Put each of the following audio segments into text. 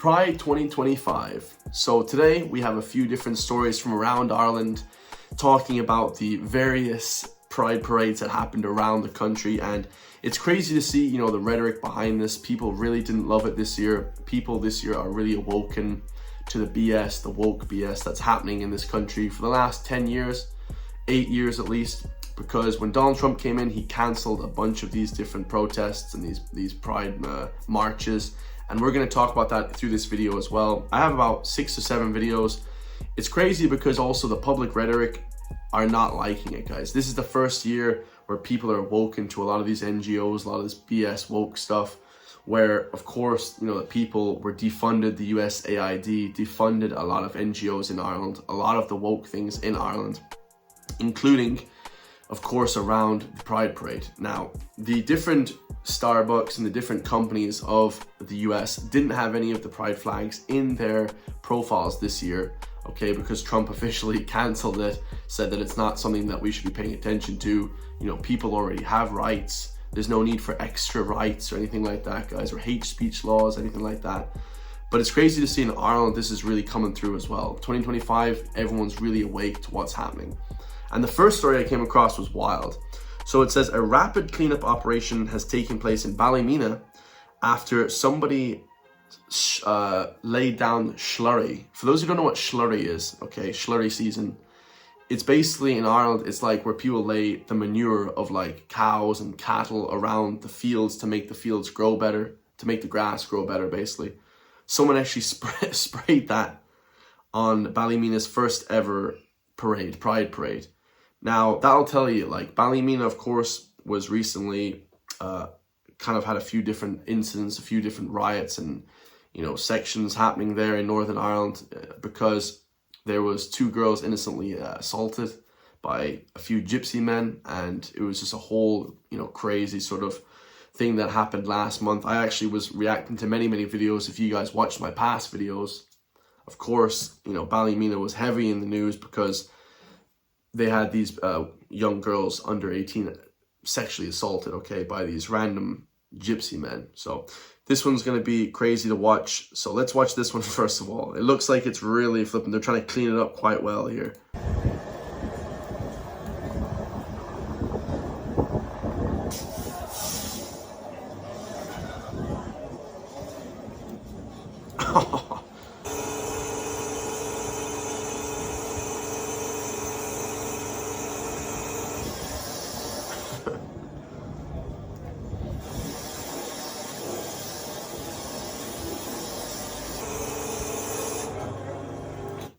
Pride 2025. So today we have a few different stories from around Ireland talking about the various Pride parades that happened around the country, and it's crazy to see, the rhetoric behind this. People really didn't love it this year. People this year are really awoken to the BS, the woke BS that's happening in this country for the last 10 years, 8 years at least, because when Donald Trump came in, he canceled a bunch of these different protests and these Pride marches. And we're going to talk about that through this video as well. I have about 6 or 7 videos. It's crazy because also the public rhetoric are not liking it, guys. This is the first year where people are awoken to a lot of these NGOs, a lot of this BS woke stuff, where of course, the people were defunded, the USAID defunded a lot of NGOs in Ireland, a lot of the woke things in Ireland, including, of course, around the Pride Parade. Now, the different Starbucks and the different companies of the US didn't have any of the Pride flags in their profiles this year, okay, because Trump officially canceled it, said that it's not something that we should be paying attention to. People already have rights. There's no need for extra rights or anything like that, guys, or hate speech laws, anything like that. But it's crazy to see in Ireland, this is really coming through as well. 2025, everyone's really awake to what's happening. And the first story I came across was wild. So it says a rapid cleanup operation has taken place in Ballymena after somebody laid down slurry. For those who don't know what slurry is, okay, slurry season. It's basically in Ireland, it's like where people lay the manure of like cows and cattle around the fields to make the fields grow better, to make the grass grow better, basically. Someone actually sprayed that on Ballymena's first ever parade, Pride Parade. Now, that'll tell you, like, Ballymena, of course, was recently kind of had a few different incidents, a few different riots and, sections happening there in Northern Ireland because there was 2 girls innocently assaulted by a few gypsy men, and it was just a whole, crazy sort of thing that happened last month. I actually was reacting to many, many videos. If you guys watched my past videos, of course, Ballymena was heavy in the news because they had these young girls under 18 sexually assaulted, okay, by these random gypsy men. So this one's going to be crazy to watch. So let's watch this one first of all. It looks like it's really flipping. They're trying to clean it up quite well here.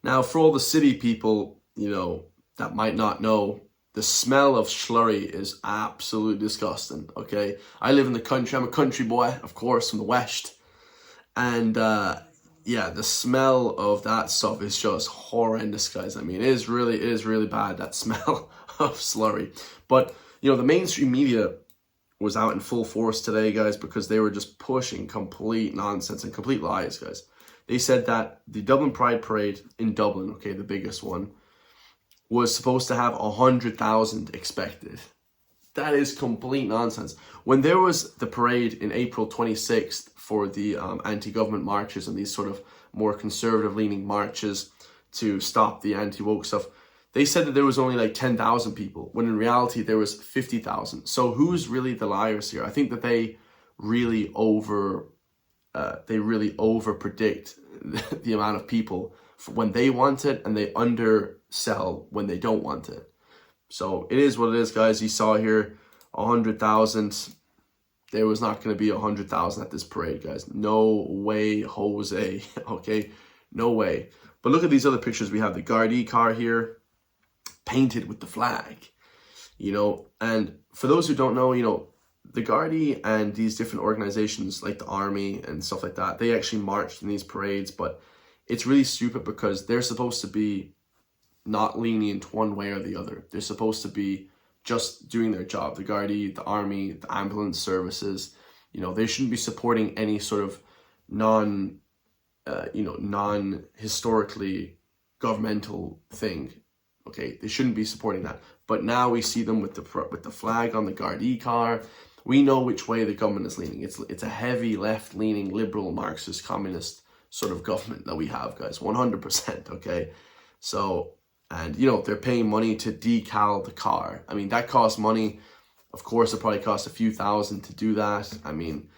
Now, for all the city people, that might not know, the smell of slurry is absolutely disgusting, okay? I live in the country. I'm a country boy, of course, from the West. And, yeah, the smell of that stuff is just horrendous, guys. I mean, it is really bad, that smell of slurry. But, the mainstream media was out in full force today, guys, because they were just pushing complete nonsense and complete lies, guys. They said that the Dublin Pride Parade in Dublin, okay, the biggest one, was supposed to have 100,000 expected. That is complete nonsense. When there was the parade in April 26th for the anti-government marches and these sort of more conservative-leaning marches to stop the anti-woke stuff, they said that there was only like 10,000 people, when in reality there was 50,000. So who's really the liars here? I think that they really over-predict the amount of people when they want it, and they undersell when they don't want it. So it is what it is, guys. You saw here 100,000. There was not going to be 100,000 at this parade, guys. No way, Jose. Okay, no way. But look at these other pictures. We have the Gardaí car here, painted with the flag. And for those who don't know, the Gardaí and these different organizations like the army and stuff like that, they actually marched in these parades, but it's really stupid because they're supposed to be not lenient one way or the other. They're supposed to be just doing their job. The Gardaí, the army, the ambulance services, they shouldn't be supporting any sort of non-historically governmental thing. Okay, they shouldn't be supporting that. But now we see them with the flag on the Gardaí car. We know which way the government is leaning. It's a heavy left-leaning, liberal, Marxist, communist sort of government that we have, guys. 100%, okay? So, and, you know, they're paying money to decal the car. I mean, that costs money. Of course, it probably costs a few thousand to do that. I mean,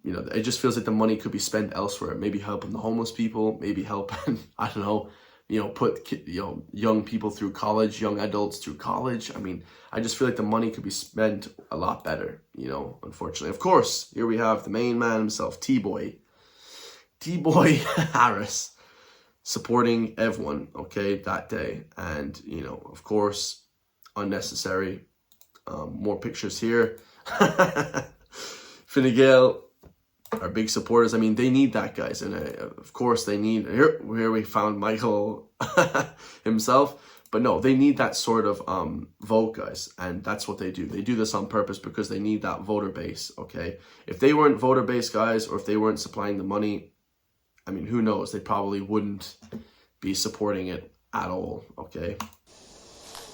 you know, it just feels like the money could be spent elsewhere. Maybe helping the homeless people, maybe helping, I don't know, you know, put, you know, young people through college, young adults through college. I mean, I just feel like the money could be spent a lot better, you know, unfortunately. Of course, here we have the main man himself, T-Boy Harris, supporting everyone, okay, that day. And, you know, of course, unnecessary. More pictures here. Fine Gael are big supporters. I mean, they need that, guys. And of course, they need... Here we found Michael himself. But no, they need that sort of vote, guys. And that's what they do. They do this on purpose because they need that voter base, okay? If they weren't voter base, guys, or if they weren't supplying the money, I mean, who knows? They probably wouldn't be supporting it at all, okay?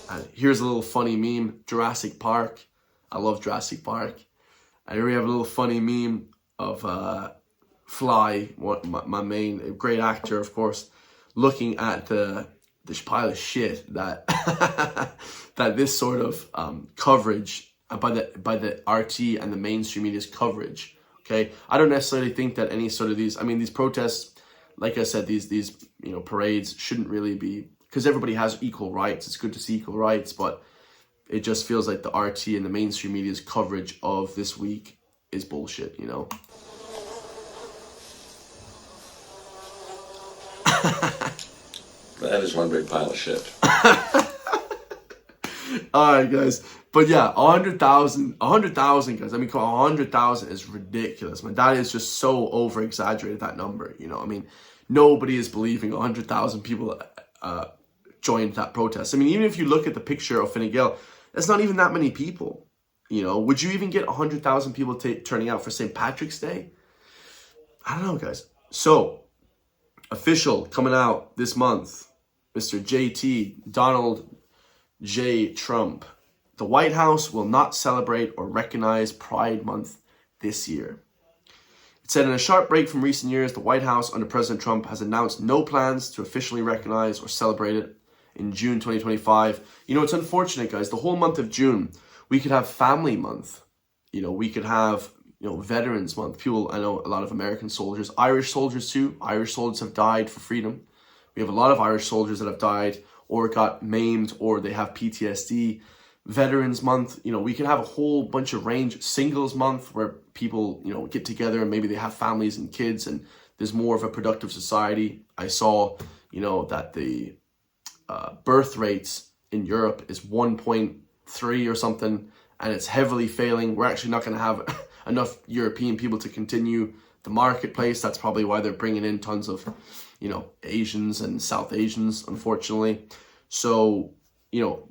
And here's a little funny meme, Jurassic Park. I love Jurassic Park. And here we have a little funny meme of Fly, my main great actor, of course, looking at this pile of shit that that this sort of coverage by the RT and the mainstream media's coverage. Okay, I don't necessarily think that any sort of these. I mean, these protests, like I said, these you know, parades shouldn't really be, because everybody has equal rights. It's good to see equal rights, but it just feels like the RT and the mainstream media's coverage of this week is bullshit, you know? That is one big pile of shit. Alright, guys. But yeah, 100,000, guys. I mean, 100,000 is ridiculous, man. That is just so over-exaggerated, that number, you know? I mean, nobody is believing 100,000 people joined that protest. I mean, even if you look at the picture of Fine Gael, that's not even that many people. You know, would you even get 100,000 people turning out for St. Patrick's Day? I don't know, guys. So, official coming out this month, Mr. JT, Donald J. Trump. The White House will not celebrate or recognize Pride Month this year. It said in a sharp break from recent years, the White House under President Trump has announced no plans to officially recognize or celebrate it in June 2025. You know, it's unfortunate, guys. The whole month of June, we could have Family Month. You know, we could have, you know, Veterans Month. People, I know a lot of American soldiers, Irish soldiers too. Irish soldiers have died for freedom. We have a lot of Irish soldiers that have died or got maimed or they have PTSD. Veterans Month, you know, we could have a whole bunch of range. Singles Month, where people, you know, get together and maybe they have families and kids and there's more of a productive society. I saw, you know, that the birth rates in Europe is 1.3 or something, and it's heavily failing. We're actually not going to have enough European people to continue the marketplace. That's probably why they're bringing in tons of, you know, Asians and South Asians, unfortunately. So, you know,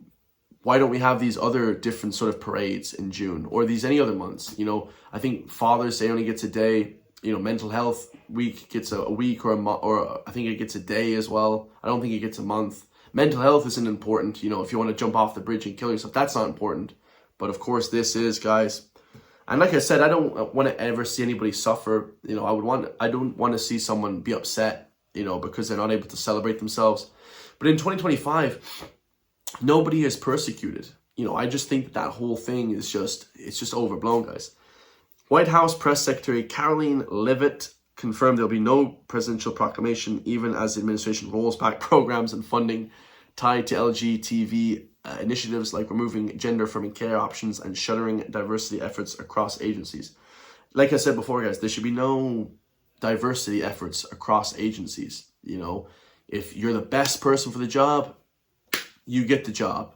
why don't we have these other different sort of parades in June or these any other months? You know, I think Father's Day only gets a day. You know, Mental Health Week gets a week or a month, or I think it gets a day as well. I don't think it gets a month. Mental health isn't important. You know, if you want to jump off the bridge and kill yourself, that's not important. But of course, this is, guys. And like I said, I don't want to ever see anybody suffer. You know, I don't want to see someone be upset, you know, because they're not able to celebrate themselves. But in 2025, nobody is persecuted. You know, I just think that whole thing is it's just overblown, guys. White House Press Secretary Caroline Leavitt confirmed there'll be no presidential proclamation, even as the administration rolls back programs and funding tied to LGTB initiatives like removing gender-affirming care options and shuttering diversity efforts across agencies. Like I said before, guys, there should be no diversity efforts across agencies. You know, if you're the best person for the job, you get the job.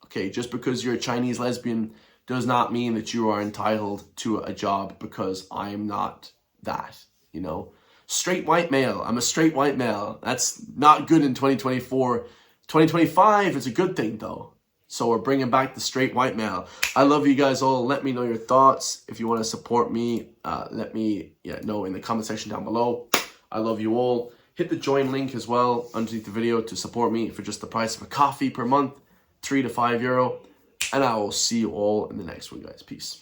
Okay, just because you're a Chinese lesbian does not mean that you are entitled to a job, because I'm not that, you know. Straight white male. I'm a straight white male. That's not good in 2024. 2025 is a good thing, though. So we're bringing back the straight white male. I love you guys all. Let me know your thoughts. If you want to support me, let me know in the comment section down below. I love you all. Hit the join link as well underneath the video to support me for just the price of a coffee per month, €3 to €5. And I will see you all in the next one, guys. Peace.